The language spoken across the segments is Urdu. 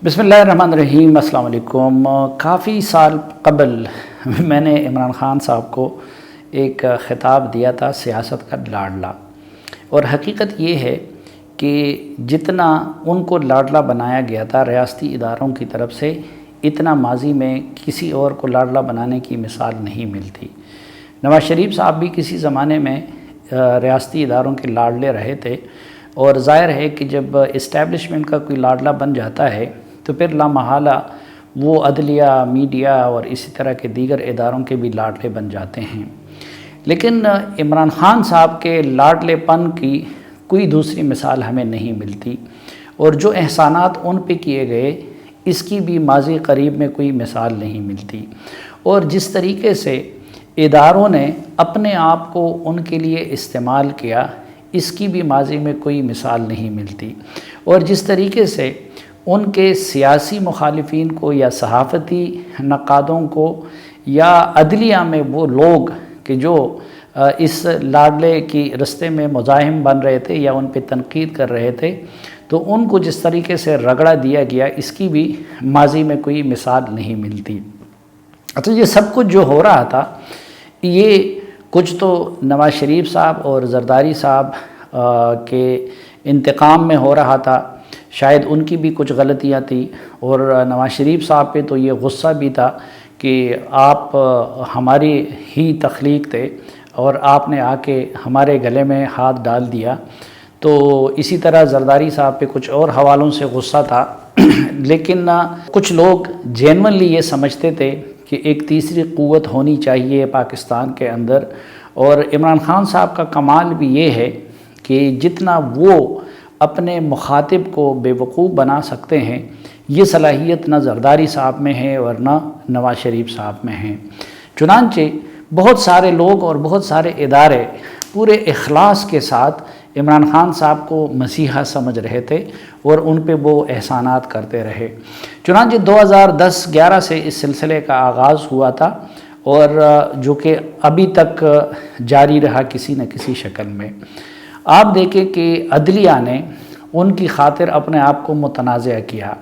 بسم اللہ الرحمن الرحیم۔ السلام علیکم۔ کافی سال قبل میں نے عمران خان صاحب کو ایک خطاب دیا تھا سیاست کا لاڈلا، اور حقیقت یہ ہے کہ جتنا ان کو لاڈلا بنایا گیا تھا ریاستی اداروں کی طرف سے، اتنا ماضی میں کسی اور کو لاڈلا بنانے کی مثال نہیں ملتی۔ نواز شریف صاحب بھی کسی زمانے میں ریاستی اداروں کے لاڈلے رہے تھے، اور ظاہر ہے کہ جب اسٹیبلشمنٹ کا کوئی لاڈلا بن جاتا ہے تو پھر لامحالہ وہ عدلیہ، میڈیا اور اسی طرح کے دیگر اداروں کے بھی لاڈلے بن جاتے ہیں۔ لیکن عمران خان صاحب کے لاڈلے پن کی کوئی دوسری مثال ہمیں نہیں ملتی، اور جو احسانات ان پہ کیے گئے اس کی بھی ماضی قریب میں کوئی مثال نہیں ملتی، اور جس طریقے سے اداروں نے اپنے آپ کو ان کے لیے استعمال کیا اس کی بھی ماضی میں کوئی مثال نہیں ملتی، اور جس طریقے سے ان کے سیاسی مخالفین کو یا صحافتی نقادوں کو یا عدلیہ میں وہ لوگ کہ جو اس لاڈلے کی رستے میں مزاحم بن رہے تھے یا ان پہ تنقید کر رہے تھے، تو ان کو جس طریقے سے رگڑا دیا گیا اس کی بھی ماضی میں کوئی مثال نہیں ملتی۔ اچھا، یہ سب کچھ جو ہو رہا تھا یہ کچھ تو نواز شریف صاحب اور زرداری صاحب کے انتقام میں ہو رہا تھا، شاید ان کی بھی کچھ غلطیاں تھیں، اور نواز شریف صاحب پہ تو یہ غصہ بھی تھا کہ آپ ہماری ہی تخلیق تھے اور آپ نے آ کے ہمارے گلے میں ہاتھ ڈال دیا۔ تو اسی طرح زرداری صاحب پہ کچھ اور حوالوں سے غصہ تھا، لیکن کچھ لوگ جینونلی یہ سمجھتے تھے کہ ایک تیسری قوت ہونی چاہیے پاکستان کے اندر، اور عمران خان صاحب کا کمال بھی یہ ہے کہ جتنا وہ اپنے مخاطب کو بے وقوف بنا سکتے ہیں، یہ صلاحیت نہ زرداری صاحب میں ہے اور نہ نواز شریف صاحب میں ہے۔ چنانچہ بہت سارے لوگ اور بہت سارے ادارے پورے اخلاص کے ساتھ عمران خان صاحب کو مسیحا سمجھ رہے تھے اور ان پہ وہ احسانات کرتے رہے۔ چنانچہ 2010-11 سے اس سلسلے کا آغاز ہوا تھا، اور جو کہ ابھی تک جاری رہا کسی نہ کسی شکل میں۔ آپ دیکھیں کہ عدلیہ نے ان کی خاطر اپنے آپ کو متنازع کیا،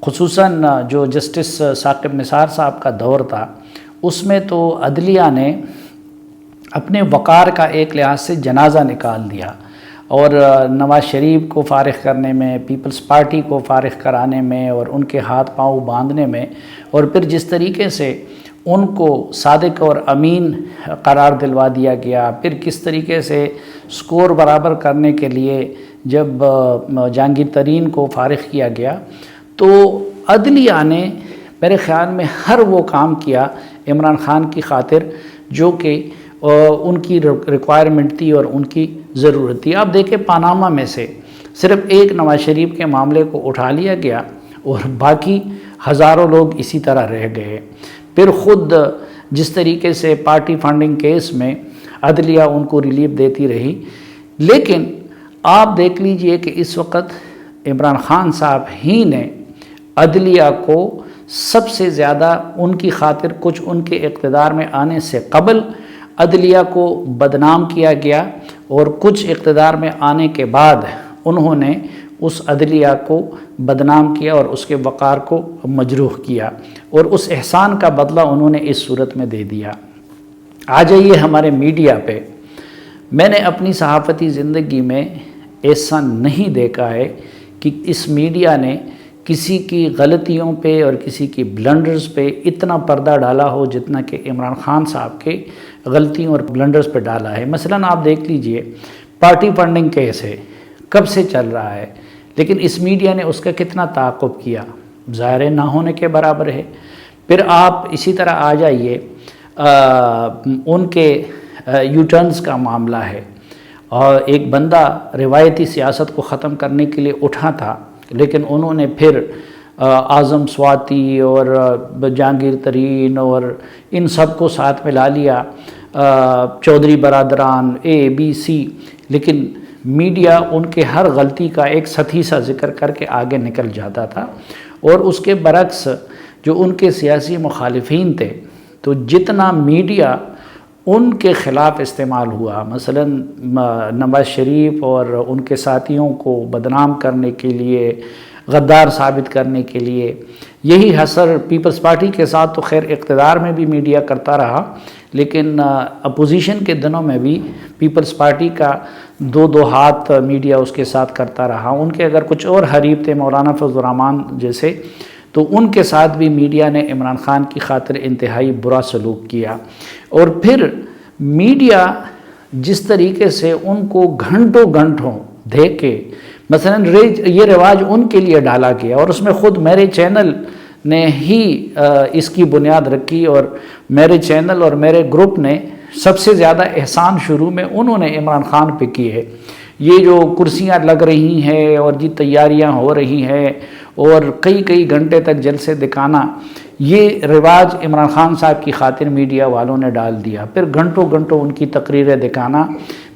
خصوصاً جو جسٹس ثاقب نثار صاحب کا دور تھا اس میں تو عدلیہ نے اپنے وقار کا ایک لحاظ سے جنازہ نکال دیا، اور نواز شریف کو فارغ کرنے میں، پیپلز پارٹی کو فارغ کرانے میں اور ان کے ہاتھ پاؤں باندھنے میں، اور پھر جس طریقے سے ان کو صادق اور امین قرار دلوا دیا گیا، پھر کس طریقے سے سکور برابر کرنے کے لیے جب جہانگیر ترین کو فارغ کیا گیا، تو عدلیہ نے میرے خیال میں ہر وہ کام کیا عمران خان کی خاطر جو کہ ان کی ریکوائرمنٹ تھی اور ان کی ضرورت تھی۔ آپ دیکھیں پاناما میں سے صرف ایک نواز شریف کے معاملے کو اٹھا لیا گیا اور باقی ہزاروں لوگ اسی طرح رہ گئے۔ پھر خود جس طریقے سے پارٹی فنڈنگ کیس میں عدلیہ ان کو ریلیف دیتی رہی، لیکن آپ دیکھ لیجئے کہ اس وقت عمران خان صاحب ہی نے عدلیہ کو سب سے زیادہ ان کی خاطر کچھ ان کے اقتدار میں آنے سے قبل عدلیہ کو بدنام کیا گیا، اور کچھ اقتدار میں آنے کے بعد انہوں نے اس عدلیہ کو بدنام کیا اور اس کے وقار کو مجروح کیا، اور اس احسان کا بدلہ انہوں نے اس صورت میں دے دیا۔ آ جائیے ہمارے میڈیا پہ۔ میں نے اپنی صحافتی زندگی میں ایسا نہیں دیکھا ہے کہ اس میڈیا نے کسی کی غلطیوں پہ اور کسی کی بلنڈرز پہ اتنا پردہ ڈالا ہو جتنا کہ عمران خان صاحب کے غلطیوں اور بلنڈرز پہ ڈالا ہے۔ مثلاً آپ دیکھ لیجئے پارٹی فنڈنگ کیس ہے، کب سے چل رہا ہے، لیکن اس میڈیا نے اس کا کتنا تعاقب کیا، ظاہر نہ ہونے کے برابر ہے۔ پھر آپ اسی طرح آ جائیے ان کے یو ٹرنز کا معاملہ ہے، اور ایک بندہ روایتی سیاست کو ختم کرنے کے لیے اٹھا تھا، لیکن انہوں نے پھر اعظم سواتی اور جہانگیر ترین اور ان سب کو ساتھ میں لا لیا، چودھری برادران ABC، لیکن میڈیا ان کے ہر غلطی کا ایک سطحی سا ذکر کر کے آگے نکل جاتا تھا، اور اس کے برعکس جو ان کے سیاسی مخالفین تھے تو جتنا میڈیا ان کے خلاف استعمال ہوا، مثلاً نواز شریف اور ان کے ساتھیوں کو بدنام کرنے کے لیے غدار ثابت کرنے کے لیے. یہی حسر پیپلز پارٹی کے ساتھ تو خیر اقتدار میں بھی میڈیا کرتا رہا، لیکن اپوزیشن کے دنوں میں بھی پیپلز پارٹی کا دو ہاتھ میڈیا اس کے ساتھ کرتا رہا. ان کے اگر کچھ اور حریف تھے مولانا فضل الرحمان جیسے، تو ان کے ساتھ بھی میڈیا نے عمران خان کی خاطر انتہائی برا سلوک کیا. اور پھر میڈیا جس طریقے سے ان کو گھنٹوں دیکھ کے، مثلا یہ رواج ان کے لیے ڈالا گیا، اور اس میں خود میرے چینل نے ہی اس کی بنیاد رکھی، اور میرے چینل اور میرے گروپ نے سب سے زیادہ احسان شروع میں انہوں نے عمران خان پہ کی ہے. یہ جو کرسیاں لگ رہی ہیں اور جی تیاریاں ہو رہی ہیں اور کئی گھنٹے تک جلسے دکھانا، یہ رواج عمران خان صاحب کی خاطر میڈیا والوں نے ڈال دیا. پھر گھنٹوں ان کی تقریریں دکھانا،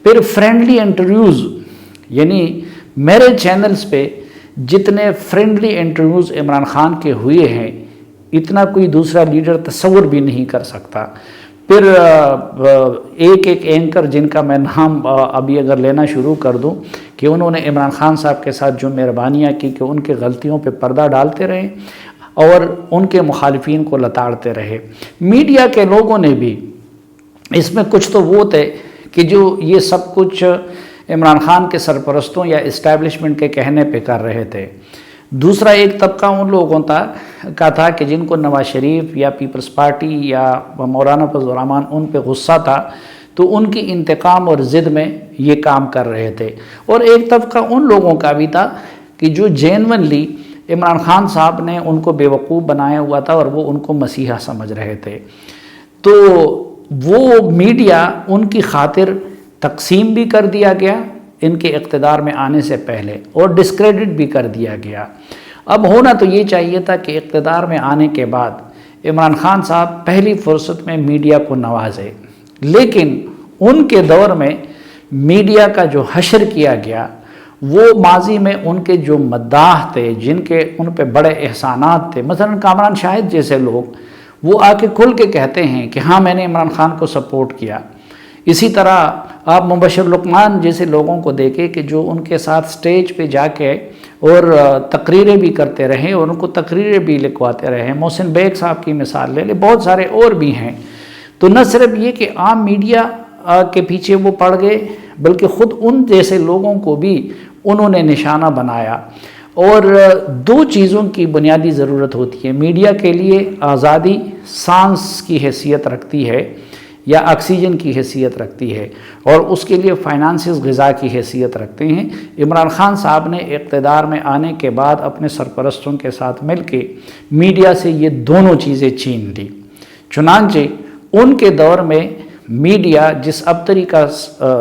پھر فرینڈلی انٹرویوز، یعنی میرے چینلز پہ جتنے فرینڈلی انٹرویوز عمران خان کے ہوئے ہیں اتنا کوئی دوسرا لیڈر تصور بھی نہیں کر سکتا. پھر ایک اینکر جن کا میں نام ابھی اگر لینا شروع کر دوں کہ انہوں نے عمران خان صاحب کے ساتھ جو مہربانیاں کی کہ ان کے غلطیوں پہ پردہ ڈالتے رہے اور ان کے مخالفین کو لتاڑتے رہے. میڈیا کے لوگوں نے بھی اس میں کچھ تو وہ تھے کہ جو یہ سب کچھ عمران خان کے سرپرستوں یا اسٹیبلشمنٹ کے کہنے پہ کر رہے تھے. دوسرا ایک طبقہ ان لوگوں کا تھا کہ جن کو نواز شریف یا پیپلز پارٹی یا مولانا فضل الرحمان ان پہ غصہ تھا، تو ان کی انتقام اور ضد میں یہ کام کر رہے تھے. اور ایک طبقہ ان لوگوں کا بھی تھا کہ جو جینونلی عمران خان صاحب نے ان کو بیوقوف بنایا ہوا تھا اور وہ ان کو مسیحا سمجھ رہے تھے. تو وہ میڈیا ان کی خاطر تقسیم بھی کر دیا گیا ان کے اقتدار میں آنے سے پہلے، اور ڈسکریڈٹ بھی کر دیا گیا. اب ہونا تو یہ چاہیے تھا کہ اقتدار میں آنے کے بعد عمران خان صاحب پہلی فرصت میں میڈیا کو نوازے، لیکن ان کے دور میں میڈیا کا جو حشر کیا گیا وہ ماضی میں ان کے جو مداح تھے، جن کے ان پہ بڑے احسانات تھے، مثلا کامران شاہد جیسے لوگ، وہ آ کے کھل کے کہتے ہیں کہ ہاں میں نے عمران خان کو سپورٹ کیا. اسی طرح آپ مبشر لقمان جیسے لوگوں کو دیکھیں کہ جو ان کے ساتھ سٹیج پہ جا کے اور تقریریں بھی کرتے رہے اور ان کو تقریریں بھی لکھواتے رہے. محسن بیگ صاحب کی مثال لے لیں، بہت سارے اور بھی ہیں. تو نہ صرف یہ کہ عام میڈیا کے پیچھے وہ پڑ گئے، بلکہ خود ان جیسے لوگوں کو بھی انہوں نے نشانہ بنایا. اور دو چیزوں کی بنیادی ضرورت ہوتی ہے میڈیا کے لیے. آزادی سانس کی حیثیت رکھتی ہے یا آکسیجن کی حیثیت رکھتی ہے، اور اس کے لیے فائنانسز غذا کی حیثیت رکھتے ہیں. عمران خان صاحب نے اقتدار میں آنے کے بعد اپنے سرپرستوں کے ساتھ مل کے میڈیا سے یہ دونوں چیزیں چھین لی. چنانچہ ان کے دور میں میڈیا جس ابتری کا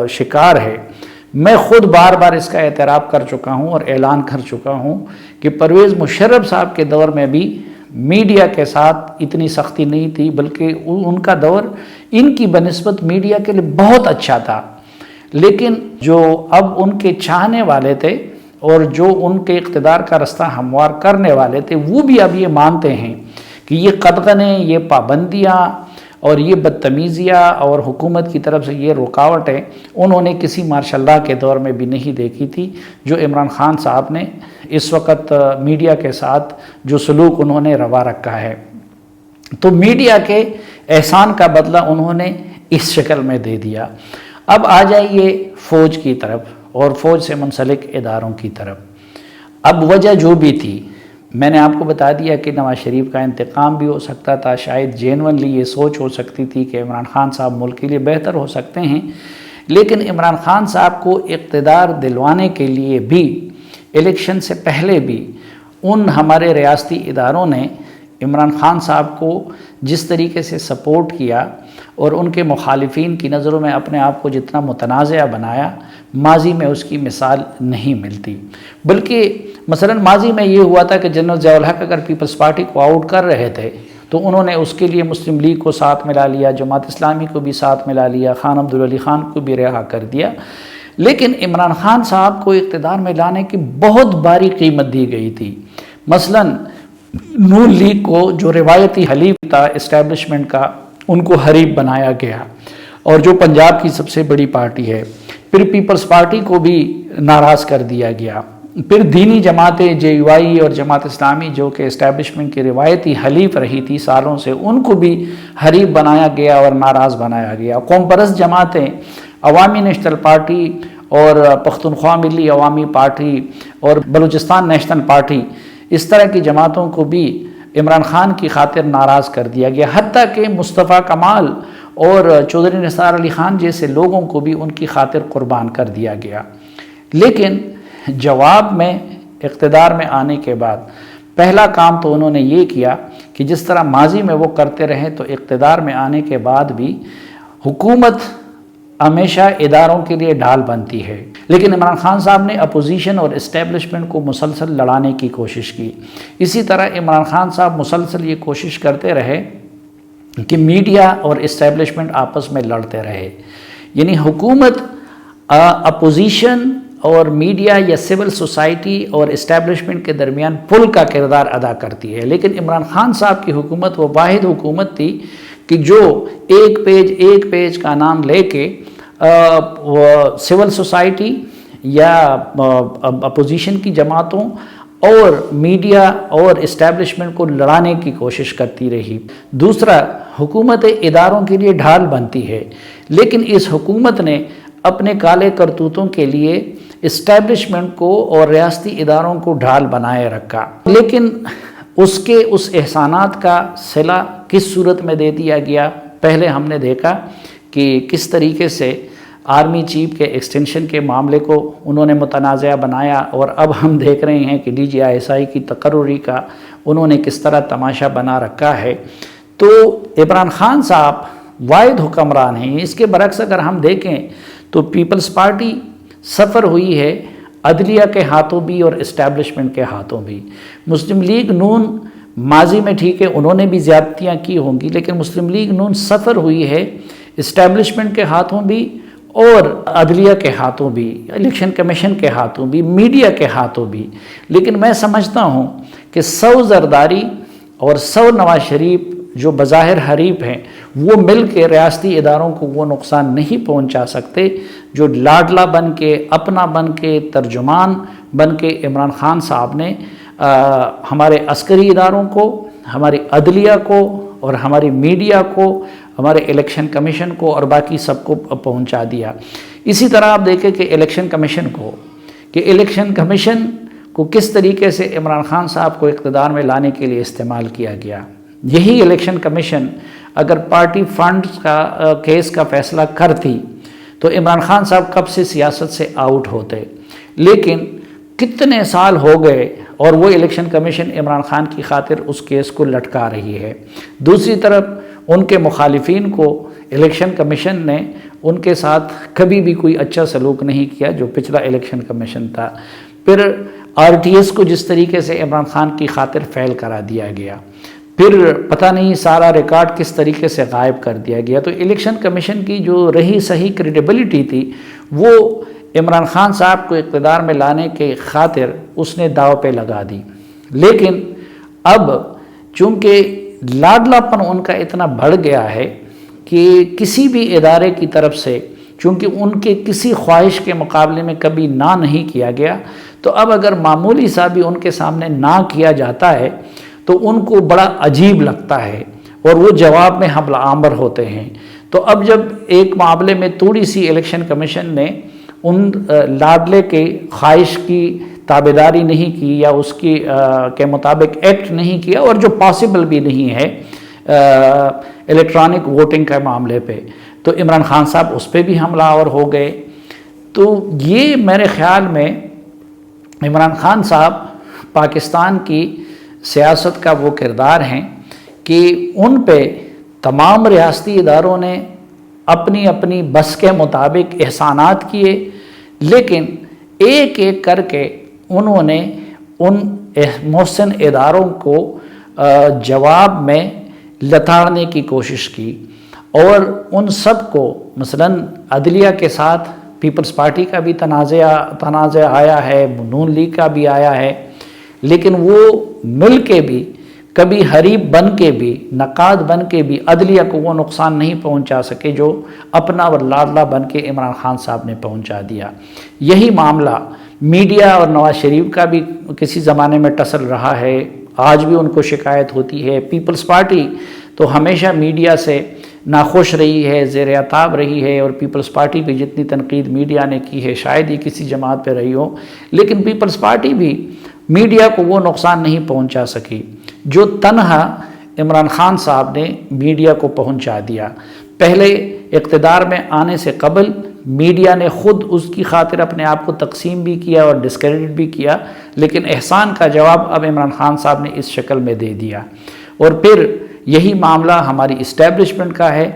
شکار ہے، میں خود بار بار اس کا اعتراف کر چکا ہوں اور اعلان کر چکا ہوں کہ پرویز مشرف صاحب کے دور میں بھی میڈیا کے ساتھ اتنی سختی نہیں تھی، بلکہ ان کا دور ان کی بنسبت میڈیا کے لیے بہت اچھا تھا. لیکن جو اب ان کے چاہنے والے تھے اور جو ان کے اقتدار کا رستہ ہموار کرنے والے تھے، وہ بھی اب یہ مانتے ہیں کہ یہ قدغنیں، یہ پابندیاں اور یہ بدتمیزیاں اور حکومت کی طرف سے یہ رکاوٹیں انہوں نے کسی ماشاء اللہ کے دور میں بھی نہیں دیکھی تھی، جو عمران خان صاحب نے اس وقت میڈیا کے ساتھ جو سلوک انہوں نے روا رکھا ہے. تو میڈیا کے احسان کا بدلہ انہوں نے اس شکل میں دے دیا. اب آ جائیے فوج کی طرف اور فوج سے منسلک اداروں کی طرف. اب وجہ جو بھی تھی، میں نے آپ کو بتا دیا کہ نواز شریف کا انتقام بھی ہو سکتا تھا، شاید جینونلی یہ سوچ ہو سکتی تھی کہ عمران خان صاحب ملک کے لیے بہتر ہو سکتے ہیں، لیکن عمران خان صاحب کو اقتدار دلوانے کے لیے بھی الیکشن سے پہلے بھی ان ہمارے ریاستی اداروں نے عمران خان صاحب کو جس طریقے سے سپورٹ کیا اور ان کے مخالفین کی نظروں میں اپنے آپ کو جتنا متنازع بنایا، ماضی میں اس کی مثال نہیں ملتی. بلکہ مثلا ماضی میں یہ ہوا تھا کہ جنرل ضیاء الحق اگر پیپلز پارٹی کو آؤٹ کر رہے تھے تو انہوں نے اس کے لیے مسلم لیگ کو ساتھ ملا لیا، جماعت اسلامی کو بھی ساتھ ملا لیا، خان عبدالولی خان کو بھی رہا کر دیا. لیکن عمران خان صاحب کو اقتدار میں لانے کی بہت باری قیمت دی گئی تھی. مثلا نون لیگ کو جو روایتی حلیف تھا اسٹیبلشمنٹ کا، ان کو حریف بنایا گیا، اور جو پنجاب کی سب سے بڑی پارٹی ہے. پھر پیپلز پارٹی کو بھی ناراض کر دیا گیا. پھر دینی جماعتیں JUI اور جماعت اسلامی جو کہ اسٹیبلشمنٹ کی روایتی حلیف رہی تھی سالوں سے، ان کو بھی حریف بنایا گیا اور ناراض بنایا گیا۔ قوم پرست جماعتیں عوامی نیشنل پارٹی اور پختونخوا ملی عوامی پارٹی اور بلوچستان نیشنل پارٹی، اس طرح کی جماعتوں کو بھی عمران خان کی خاطر ناراض کر دیا گیا، حتیٰ کہ مصطفیٰ کمال اور چودھری نثار علی خان جیسے لوگوں کو بھی ان کی خاطر قربان کر دیا گیا۔ لیکن جواب میں اقتدار میں آنے کے بعد پہلا کام تو انہوں نے یہ کیا کہ جس طرح ماضی میں وہ کرتے رہے، تو اقتدار میں آنے کے بعد بھی حکومت ہمیشہ اداروں کے لیے ڈھال بنتی ہے، لیکن عمران خان صاحب نے اپوزیشن اور اسٹیبلشمنٹ کو مسلسل لڑانے کی کوشش کی۔ اسی طرح عمران خان صاحب مسلسل یہ کوشش کرتے رہے کہ میڈیا اور اسٹیبلشمنٹ آپس میں لڑتے رہے، یعنی حکومت اپوزیشن اور میڈیا یا سول سوسائٹی اور اسٹیبلشمنٹ کے درمیان پل کا کردار ادا کرتی ہے، لیکن عمران خان صاحب کی حکومت وہ واحد حکومت تھی کہ جو ایک پیج کا نام لے کے سول سوسائٹی یا اپوزیشن کی جماعتوں اور میڈیا اور اسٹیبلشمنٹ کو لڑانے کی کوشش کرتی رہی۔ دوسرا، حکومت اداروں کے لیے ڈھال بنتی ہے، لیکن اس حکومت نے اپنے کالے کرتوتوں کے لیے اسٹیبلشمنٹ کو اور ریاستی اداروں کو ڈھال بنائے رکھا، لیکن اس احسانات کا صلہ کس صورت میں دے دیا گیا؟ پہلے ہم نے دیکھا کہ کس طریقے سے آرمی چیف کے ایکسٹینشن کے معاملے کو انہوں نے متنازع بنایا، اور اب ہم دیکھ رہے ہیں کہ DGI کی تقرری کا انہوں نے کس طرح تماشا بنا رکھا ہے۔ تو عمران خان صاحب واحد حکمران ہیں۔ اس کے برعکس اگر ہم دیکھیں تو پیپلز پارٹی سفر ہوئی ہے عدلیہ کے ہاتھوں بھی اور اسٹیبلشمنٹ کے ہاتھوں بھی۔ مسلم لیگ نون ماضی میں ٹھیک ہے انہوں نے بھی زیادتیاں کی ہوں گی، لیکن مسلم لیگ نون سفر ہوئی ہے اسٹیبلشمنٹ کے ہاتھوں بھی اور عدلیہ کے ہاتھوں بھی، الیکشن کمیشن کے ہاتھوں بھی، میڈیا کے ہاتھوں بھی۔ لیکن میں سمجھتا ہوں کہ 100 زرداری اور 100 نواز شریف جو بظاہر حریف ہیں، وہ مل کے ریاستی اداروں کو وہ نقصان نہیں پہنچا سکتے جو لاڈلا بن کے، اپنا بن کے، ترجمان بن کے عمران خان صاحب نے ہمارے عسکری اداروں کو، ہماری عدلیہ کو اور ہماری میڈیا کو، ہمارے الیکشن کمیشن کو اور باقی سب کو پہنچا دیا۔ اسی طرح آپ دیکھیں کہ الیکشن کمیشن کو کس طریقے سے عمران خان صاحب کو اقتدار میں لانے کے لیے استعمال کیا گیا۔ یہی الیکشن کمیشن اگر پارٹی فنڈز کا کیس کا فیصلہ کرتی تو عمران خان صاحب کب سے سیاست سے آؤٹ ہوتے، لیکن کتنے سال ہو گئے اور وہ الیکشن کمیشن عمران خان کی خاطر اس کیس کو لٹکا رہی ہے۔ دوسری طرف ان کے مخالفین کو الیکشن کمیشن نے ان کے ساتھ کبھی بھی کوئی اچھا سلوک نہیں کیا جو پچھلا الیکشن کمیشن تھا۔ پھر RTS کو جس طریقے سے عمران خان کی خاطر فیل کرا دیا گیا، پھر پتہ نہیں سارا ریکارڈ کس طریقے سے غائب کر دیا گیا، تو الیکشن کمیشن کی جو رہی صحیح کریڈیبلٹی تھی وہ عمران خان صاحب کو اقتدار میں لانے کے خاطر اس نے داؤ پہ لگا دی۔ لیکن اب چونکہ لاڈلا پن ان کا اتنا بڑھ گیا ہے کہ کسی بھی ادارے کی طرف سے چونکہ ان کے کسی خواہش کے مقابلے میں کبھی نہ نہیں کیا گیا، تو اب اگر معمولی سا بھی ان کے سامنے نہ کیا جاتا ہے تو ان کو بڑا عجیب لگتا ہے اور وہ جواب میں حملہ آور ہوتے ہیں۔ تو اب جب ایک معاملے میں تھوڑی سی الیکشن کمیشن نے ان لاڈلے کے خواہش کی تابعداری نہیں کی یا اس کی کے مطابق ایکٹ نہیں کیا، اور جو پاسبل بھی نہیں ہے الیکٹرانک ووٹنگ کے معاملے پہ، تو عمران خان صاحب اس پہ بھی حملہ آور ہو گئے۔ تو یہ میرے خیال میں عمران خان صاحب پاکستان کی سیاست کا وہ کردار ہیں کہ ان پہ تمام ریاستی اداروں نے اپنی اپنی بس کے مطابق احسانات کیے، لیکن ایک ایک کر کے انہوں نے ان محسن اداروں کو جواب میں لتاڑنے کی کوشش کی، اور ان سب کو مثلاً عدلیہ کے ساتھ پیپلز پارٹی کا بھی تنازع آیا ہے، نون لیگ کا بھی آیا ہے، لیکن وہ مل کے بھی کبھی حریب بن کے بھی، نقاد بن کے بھی عدلیہ کو وہ نقصان نہیں پہنچا سکے جو اپنا اور لاڈلا بن کے عمران خان صاحب نے پہنچا دیا۔ یہی معاملہ میڈیا اور نواز شریف کا بھی کسی زمانے میں ٹسل رہا ہے، آج بھی ان کو شکایت ہوتی ہے۔ پیپلز پارٹی تو ہمیشہ میڈیا سے ناخوش رہی ہے، زیر عتاب رہی ہے، اور پیپلز پارٹی پہ جتنی تنقید میڈیا نے کی ہے شاید ہی کسی جماعت پہ رہی ہو، لیکن پیپلز پارٹی بھی میڈیا کو وہ نقصان نہیں پہنچا سکی جو تنہا عمران خان صاحب نے میڈیا کو پہنچا دیا۔ پہلے اقتدار میں آنے سے قبل میڈیا نے خود اس کی خاطر اپنے آپ کو تقسیم بھی کیا اور ڈسکریڈٹ بھی کیا، لیکن احسان کا جواب اب عمران خان صاحب نے اس شکل میں دے دیا۔ اور پھر یہی معاملہ ہماری اسٹیبلشمنٹ کا ہے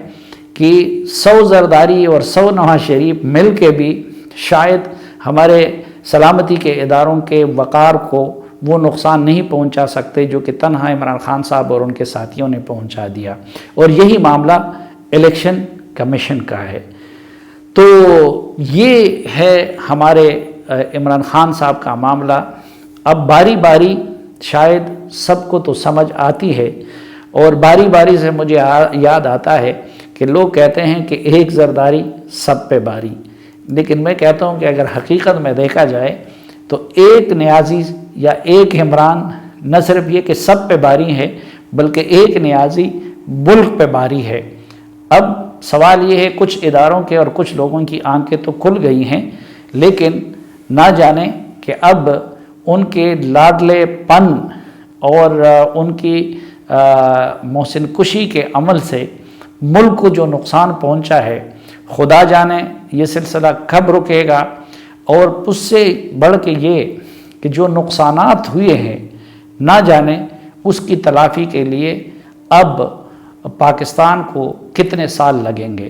کہ 100 زرداری اور 100 نواز شریف مل کے بھی شاید ہمارے سلامتی کے اداروں کے وقار کو وہ نقصان نہیں پہنچا سکتے جو کہ تنہا عمران خان صاحب اور ان کے ساتھیوں نے پہنچا دیا۔ اور یہی معاملہ الیکشن کمیشن کا ہے۔ تو یہ ہے ہمارے عمران خان صاحب کا معاملہ۔ اب باری باری شاید سب کو تو سمجھ آتی ہے، اور باری باری سے مجھے یاد آتا ہے کہ لوگ کہتے ہیں کہ ایک زرداری سب پہ باری، لیکن میں کہتا ہوں کہ اگر حقیقت میں دیکھا جائے تو ایک نیازی یا ایک عمران نہ صرف یہ کہ سب پہ باری ہے بلکہ ایک نیازی ملک پہ باری ہے۔ اب سوال یہ ہے کچھ اداروں کے اور کچھ لوگوں کی آنکھیں تو کھل گئی ہیں، لیکن نہ جانے کہ اب ان کے لاڈلے پن اور ان کی محسن کشی کے عمل سے ملک کو جو نقصان پہنچا ہے، خدا جانے یہ سلسلہ کب رکے گا، اور اس سے بڑھ کے یہ کہ جو نقصانات ہوئے ہیں نہ جانے اس کی تلافی کے لیے اب پاکستان کو کتنے سال لگیں گے۔